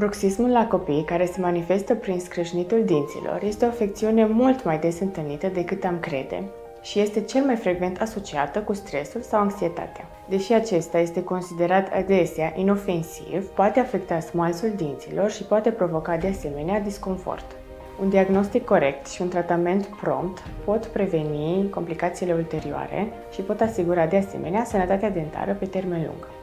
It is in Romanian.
Bruxismul la copii, care se manifestă prin scrâșnitul dinților, este o afecțiune mult mai des întâlnită decât am crede și este cel mai frecvent asociată cu stresul sau anxietatea. Deși acesta este considerat adesea inofensiv, poate afecta smalțul dinților și poate provoca de asemenea disconfort. Un diagnostic corect și un tratament prompt pot preveni complicațiile ulterioare și pot asigura de asemenea sănătatea dentară pe termen lung.